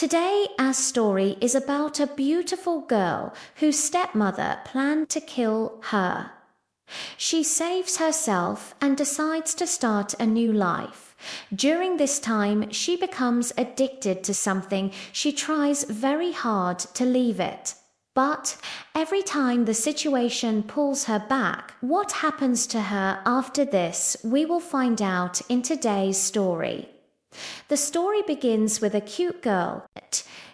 Today, our story is about a beautiful girl whose stepmother planned to kill her. She saves herself and decides to start a new life. During this time, she becomes addicted to something. She tries very hard to leave it. But every time the situation pulls her back, what happens to her after this, we will find out in today's story. The story begins with a cute girl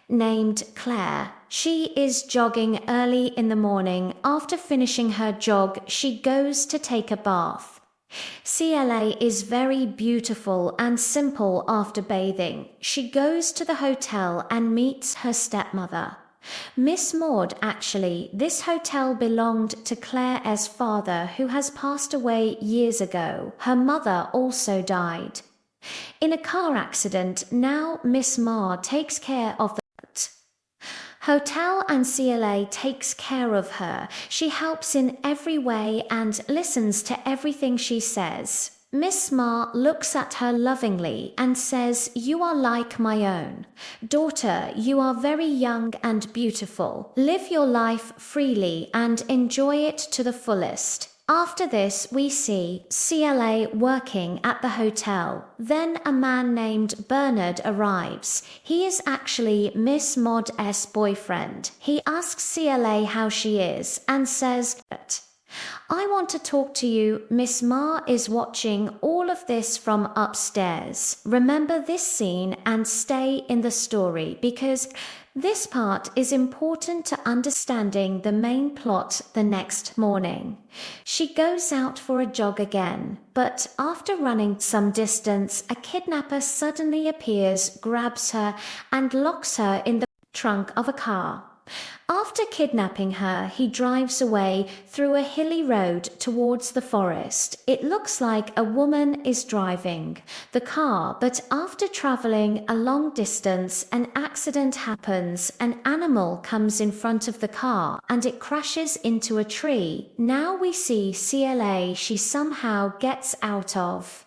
named Claire. She is jogging early in the morning. After finishing her jog, she goes to take a bath. CLA is very beautiful and simple after bathing. She goes to the hotel and meets her stepmother. Miss Maud, actually, this hotel belonged to Claire's father, who has passed away years ago. Her mother also died in a car accident. Now Miss Maud takes care of the hotel and CLA takes care of her. She helps in every way and listens to everything she says. Miss Ma looks at her lovingly and says, "You are like my own daughter. You are very young and beautiful. Live your life freely and enjoy it to the fullest." After this, we see CLA working at the hotel. Then a man named Bernard arrives. He is actually Miss Maud's boyfriend. He asks CLA how she is and says, "I want to talk to you." Miss Ma is watching all of this from upstairs. Remember this scene and stay in the story because this part is important to understanding the main plot the next morning. She goes out for a jog again, but after running some distance, a kidnapper suddenly appears, grabs her, and locks her in the trunk of a car. After kidnapping her, he drives away through a hilly road towards the forest. It looks like a woman is driving the car, but after traveling a long distance, an accident happens. An animal comes in front of the car and it crashes into a tree. Now we see CLA. She somehow gets out of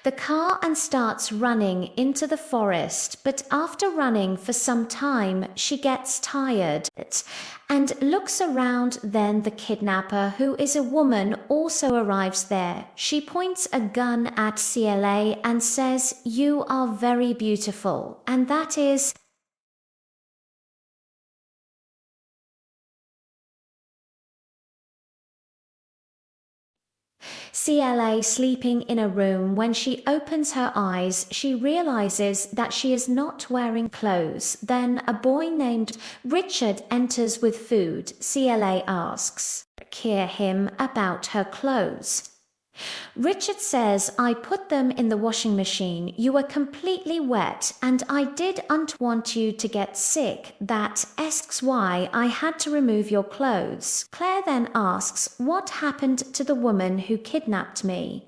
the car and starts running into the forest, but after running for some time, she gets tired and looks around. Then the kidnapper, who is a woman, also arrives there. She points a gun at CLA and says, "You are very beautiful," and that is CLA sleeping in a room. When she opens her eyes, she realizes that she is not wearing clothes. Then a boy named Richard enters with food. CLA asks him about her clothes. Richard says, "I put them in the washing machine. You were completely wet and I didn't want you to get sick. That asks why I had to remove your clothes." Claire then asks, "What happened to the woman who kidnapped me?"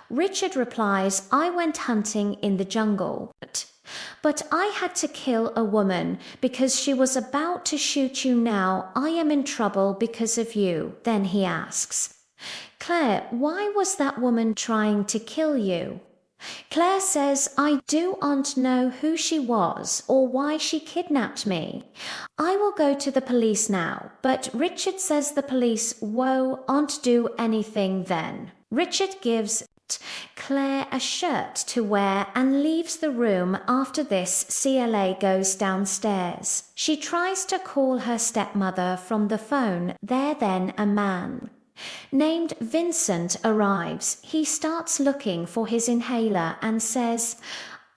Richard replies, "I went hunting in the jungle. But I had to kill a woman because she was about to shoot you. Now I am in trouble because of you." Then he asks Claire, "Why was that woman trying to kill you?" Claire says, "I don't know who she was or why she kidnapped me. I will go to the police now." But Richard says the police won't do anything. Then Richard gives Claire a shirt to wear and leaves the room. After this, CLA goes downstairs. She tries to call her stepmother from the phone. Then a man named Vincent arrives. He starts looking for his inhaler and says,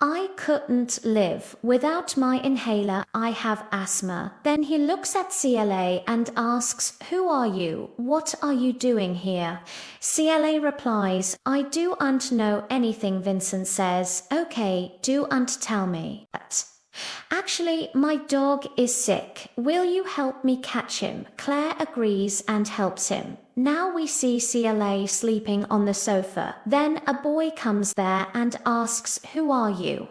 "I couldn't live without my inhaler. I have asthma." Then he looks at CLA and asks, "Who are you? What are you doing here?" CLA replies, "I don't know anything." Vincent says, "Okay, don't tell me. Actually, my dog is sick. Will you help me catch him?" Claire agrees and helps him. Now we see CLA sleeping on the sofa. Then a boy comes there and asks, "Who are you?"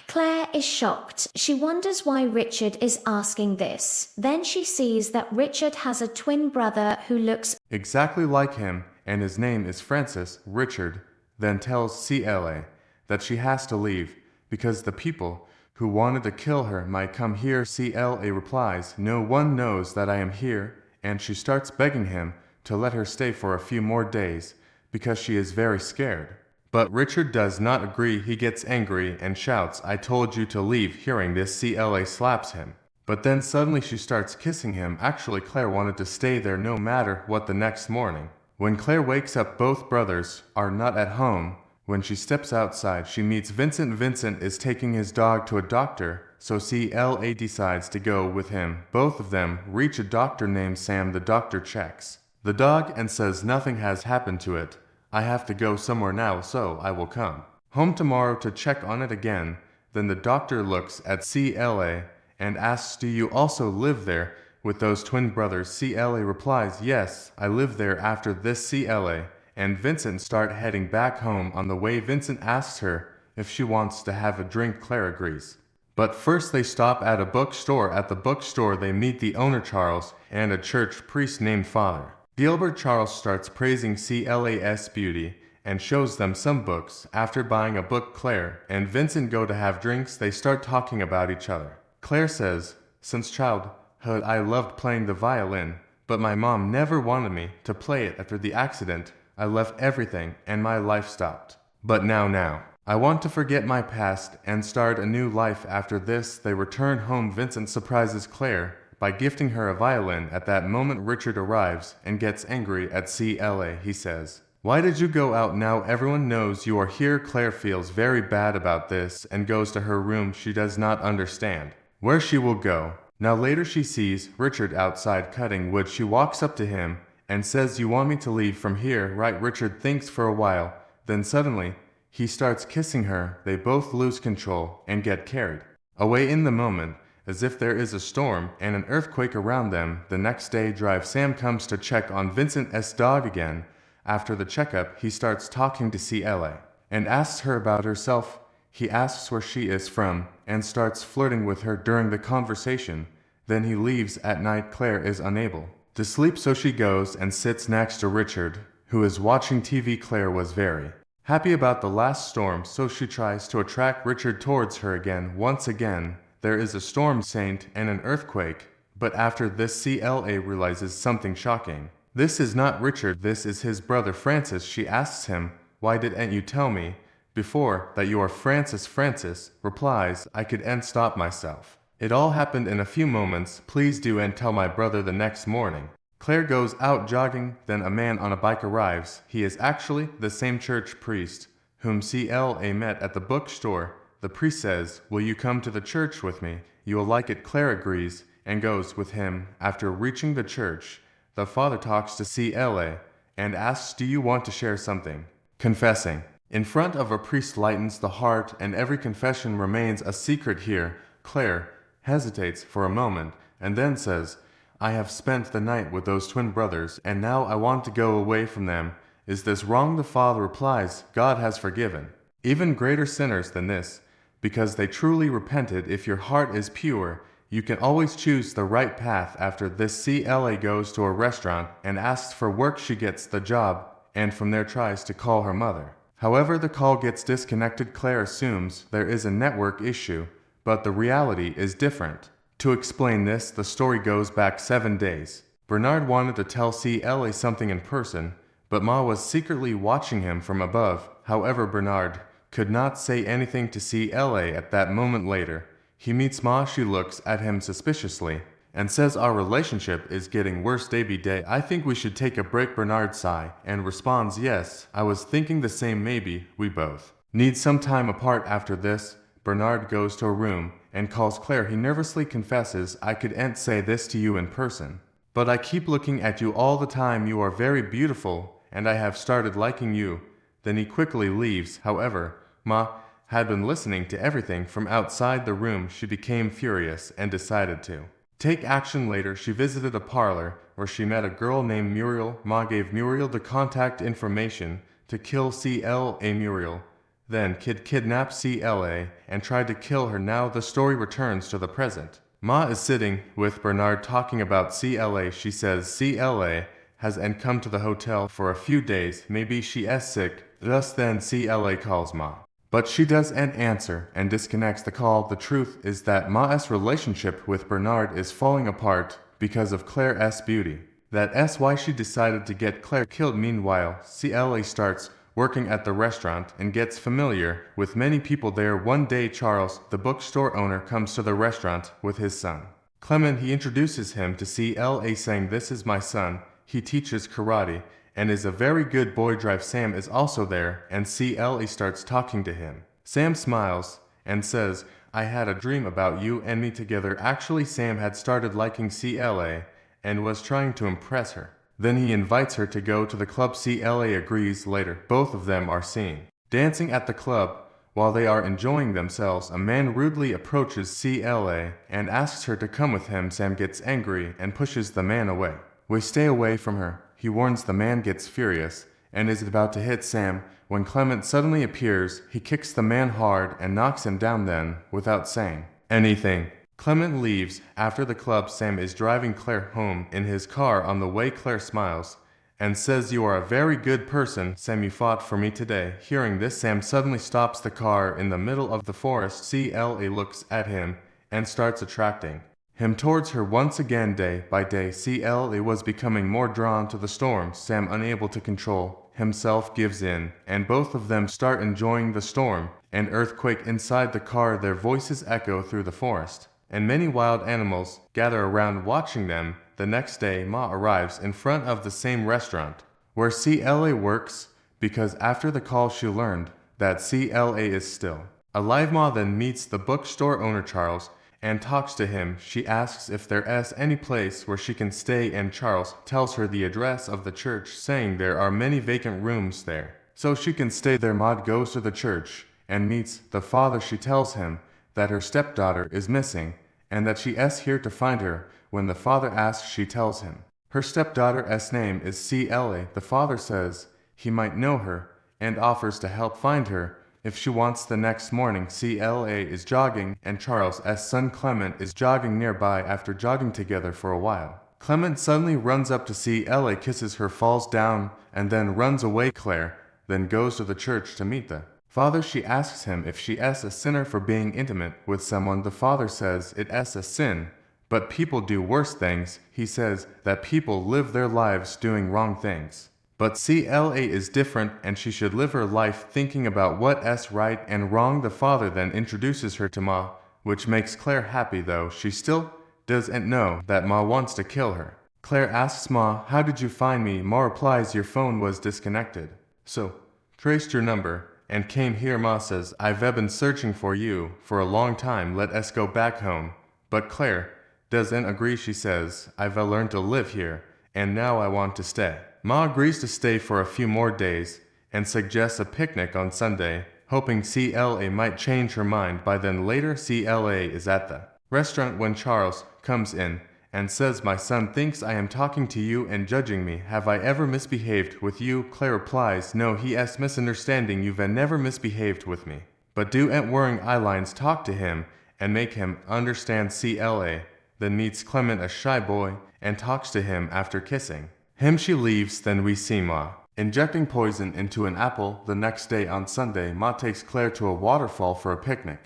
Claire is shocked. She wonders why Richard is asking this. Then she sees that Richard has a twin brother who looks exactly like him, and his name is Francis. Richard then tells CLA that she has to leave because the people who wanted to kill her might come here. CLA replies, no one knows that I am here, and she starts begging him to let her stay for a few more days because she is very scared. But Richard does not agree. He gets angry and shouts, I told you to leave. Hearing this, CLA slaps him. But then suddenly she starts kissing him. Actually, Claire wanted to stay there no matter what. The next morning, when Claire wakes up, both brothers are not at home. When she steps outside, she meets Vincent. Vincent is taking his dog to a doctor, so CLA decides to go with him. Both of them reach a doctor named Sam. The doctor checks the dog and says nothing has happened to it. I have to go somewhere now, so I will come home tomorrow to check on it again. Then the doctor looks at CLA and asks, do you also live there with those twin brothers? CLA replies, yes, I live there. After this, CLA and Vincent start heading back home. On the way, Vincent asks her if she wants to have a drink. Claire agrees. But first they stop at a bookstore. At the bookstore they meet the owner Charles and a church priest named Father Gilbert. Charles starts praising CLA's beauty and shows them some books. After buying a book, Claire and Vincent go to have drinks. They start talking about each other. Claire says, since childhood I loved playing the violin, but my mom never wanted me to play it. After the accident, I left everything and my life stopped. But now, I want to forget my past and start a new life. After this, they return home. Vincent surprises Claire by gifting her a violin. At that moment, Richard arrives and gets angry at CLA. He says, why did you go out now? Everyone knows you are here. Claire feels very bad about this and goes to her room. She does not understand where she will go. Now later she sees Richard outside cutting wood. She walks up to him and says, you want me to leave from here, right? Richard thinks for a while, then suddenly he starts kissing her. They both lose control and get carried away in the moment, as if there is a storm and an earthquake around them. The next day, Sam comes to check on Vincent's dog again. After the checkup, he starts talking to CLA and asks her about herself. He asks where she is from and starts flirting with her during the conversation. Then he leaves. At night, Claire is unable to sleep, so she goes and sits next to Richard, who is watching TV. Claire was very happy about the last storm, so she tries to attract Richard towards her again. Once again, there is a storm saint and an earthquake, but after this, CLA realizes something shocking. This is not Richard, this is his brother Francis. She asks him, why didn't you tell me before that you are Francis? Francis replies, I couldn't stop myself. It all happened in a few moments. Please do and tell my brother. The next morning, Claire goes out jogging. Then a man on a bike arrives. He is actually the same church priest whom CLA met at the bookstore. The priest says, will you come to the church with me? You will like it. Claire agrees and goes with him. After reaching the church, the father talks to CLA and asks, do you want to share something? Confessing in front of a priest lightens the heart, and every confession remains a secret here. Claire hesitates for a moment and then says, I have spent the night with those twin brothers and now I want to go away from them. Is this wrong? The father replies, God has forgiven even greater sinners than this, because they truly repented. If your heart is pure, you can always choose the right path. After this, CLA goes to a restaurant and asks for work. She gets the job and from there tries to call her mother. However, the call gets disconnected. Claire assumes there is a network issue, but the reality is different. To explain this, the story goes back 7 days. Bernard wanted to tell CLA something in person, but Ma was secretly watching him from above. However, Bernard could not say anything to CLA at that moment. Later, he meets Ma. She looks at him suspiciously and says, our relationship is getting worse day by day. I think we should take a break. Bernard sighs and responds, yes, I was thinking the same. Maybe we both need some time apart. After this, Bernard goes to a room and calls Claire. He nervously confesses, I couldn't say this to you in person, but I keep looking at you all the time. You are very beautiful and I have started liking you. Then he quickly leaves. However, Ma had been listening to everything from outside the room. She became furious and decided to take action. Later, she visited a parlor where she met a girl named Muriel. Ma gave Muriel the contact information to kill CLA. Muriel then kidnapped CLA and tried to kill her. Now the story returns to the present. Ma is sitting with Bernard talking about CLA. She says CLA hasn't come to the hotel for a few days. Maybe she is sick. Just then CLA calls Ma. But she doesn't answer and disconnects the call. The truth is that Ma's relationship with Bernard is falling apart because of Claire's beauty. That's why she decided to get Claire killed. Meanwhile, CLA starts working at the restaurant and gets familiar with many people there. One day Charles, the bookstore owner, comes to the restaurant with his son. Clement, he introduces him to CLA saying, "This is my son, he teaches karate and is a very good boy." Sam is also there and CLA starts talking to him. Sam smiles and says, "I had a dream about you and me together." Actually, Sam had started liking CLA and was trying to impress her. Then he invites her to go to the club. CLA agrees. Later, both of them are seen dancing at the club. While they are enjoying themselves, a man rudely approaches CLA and asks her to come with him. Sam gets angry and pushes the man away. "We stay away from her," he warns. The man gets furious and is about to hit Sam when Clement suddenly appears. He kicks the man hard and knocks him down. Then, without saying anything, Clement leaves. After the club, Sam is driving Claire home in his car. On the way, Claire smiles and says, "You are a very good person, Sam, you fought for me today." Hearing this, Sam suddenly stops the car in the middle of the forest. CLA looks at him and starts attracting him towards her once again. Day by day, CLA was becoming more drawn to the storm. Sam, unable to control himself, gives in, and both of them start enjoying the storm. An earthquake inside the car. Their voices echo through the forest, and many wild animals gather around watching them. The next day, Ma arrives in front of the same restaurant where CLA works, because after the call she learned that CLA is still alive. Ma then meets the bookstore owner Charles and talks to him. She asks if there's any place where she can stay, and Charles tells her the address of the church, saying there are many vacant rooms there, so she can stay there. Ma goes to the church and meets the father. She tells him that her stepdaughter is missing and that she's here to find her. When the father asks, she tells him her stepdaughter's name is CLA. The father says he might know her and offers to help find her if she wants. The next morning, CLA is jogging and Charles' son Clement is jogging nearby. After jogging together for a while, Clement suddenly runs up to CLA, kisses her, falls down, and then runs away. Claire then goes to the church to meet the father. She asks him if she's a sinner for being intimate with someone. The father says it's a sin, but people do worse things. He says that people live their lives doing wrong things, but CLA is different and she should live her life thinking about what's right and wrong. The father then introduces her to Ma, which makes Claire happy, though she still doesn't know that Ma wants to kill her. Claire asks Ma, "How did you find me?" Ma replies, "Your phone was disconnected, so traced your number and came here." Ma says, "I've been searching for you for a long time. Let us go back home." But Claire doesn't agree. She says, "I've learned to live here and now I want to stay." Ma agrees to stay for a few more days and suggests a picnic on Sunday, hoping CLA might change her mind by then. Later, CLA is at the restaurant when Charles comes in and says, "My son thinks I am talking to you and judging me. Have I ever misbehaved with you?" Claire replies, "No, he's misunderstanding. You've never misbehaved with me. But do'nt worry, eyelines talk to him and make him understand." CLA then meets Clement, a shy boy, and talks to him. After kissing him, she leaves. Then we see Ma injecting poison into an apple. The next day, on Sunday, Ma takes Claire to a waterfall for a picnic.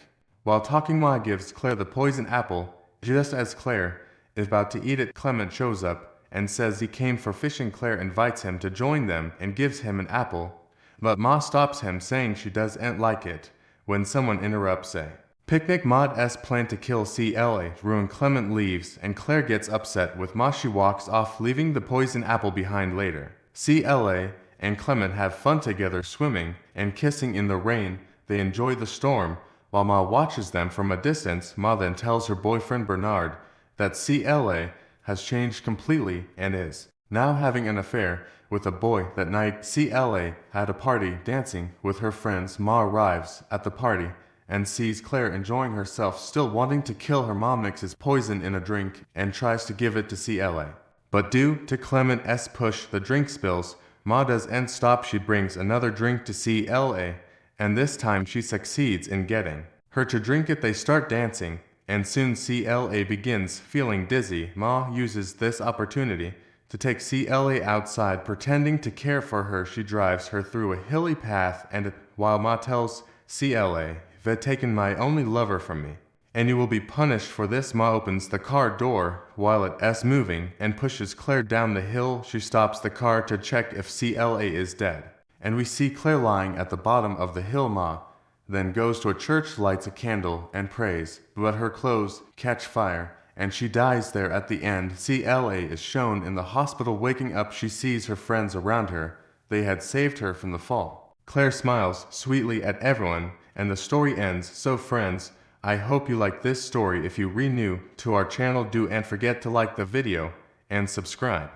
While talking, Ma gives Claire the poison apple. Just as Claire is about to eat it, Clement shows up and says he came for fishing. Claire invites him to join them and gives him an apple, but Ma stops him, saying she doesn't like it. When someone interrupts a picnic, Maud's plan to kill CLA ruin. Clement leaves and Claire gets upset with Ma. She walks off, leaving the poison apple behind. Later, CLA and Clement have fun together, swimming and kissing in the rain. They enjoy the storm while Ma watches them from a distance. Ma then tells her boyfriend Bernard that CLA has changed completely and is now having an affair with a boy. That night, CLA had a party dancing with her friends. Ma arrives at the party and sees Claire enjoying herself, still wanting to kill her. Ma mixes poison in a drink and tries to give it to CLA, but due to Clement's push, the drink spills. Ma doesn't stop. She brings another drink to CLA, and this time she succeeds in getting her to drink it. They start dancing, and soon CLA begins feeling dizzy. Ma uses this opportunity to take CLA outside. Pretending to care for her, she drives her through a hilly path, and while Ma tells CLA, you've taken my only lover from me, and you will be punished for this. Ma opens the car door while it's moving and pushes Claire down the hill. She stops the car to check if CLA is dead, and we see Claire lying at the bottom of the hill. Ma then goes to a church, lights a candle, and prays, but her clothes catch fire, and she dies there at the end. CLA is shown in the hospital waking up. She sees her friends around her. They had saved her from the fall. Claire smiles sweetly at everyone, and the story ends. So friends, I hope you like this story. If you are new to our channel, do and forget to like the video and subscribe.